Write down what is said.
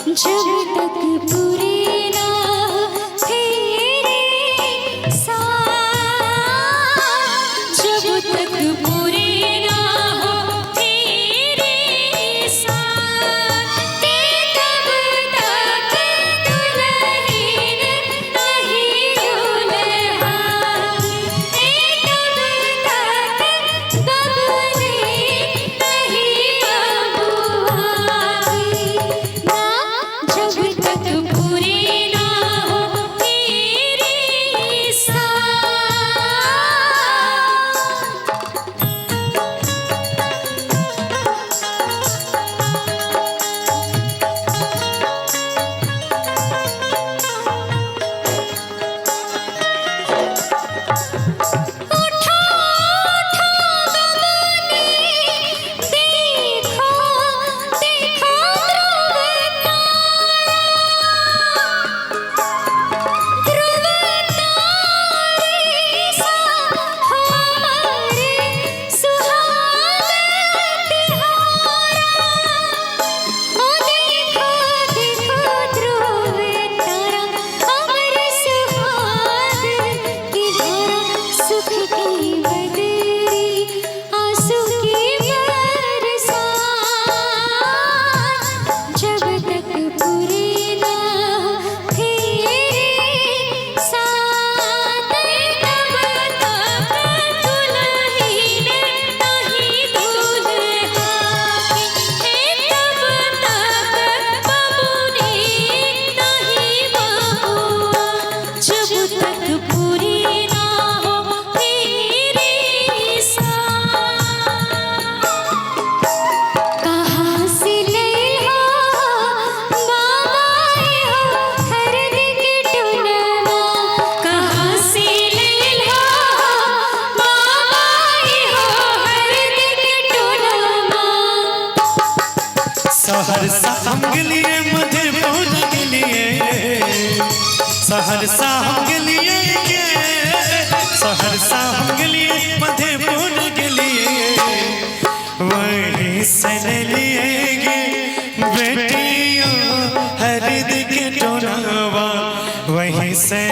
जब तक पूरे ना तेरे साथ, जब तक पूरे ना हो तेरे साथ, तब तक दुल्हन नहीं दुल्हा, तब तक बबुनी नहीं बबुआई ना, जब तक पूरे ना हो तेरे सहरसा हम गलिए मधेपुर गलिए, सहरसा हम गलिए के, सहरसा हम गलिए मधेपुर गलिए, वहीं से लिएगे बेटियों हरिद के टोनवा, वहीं से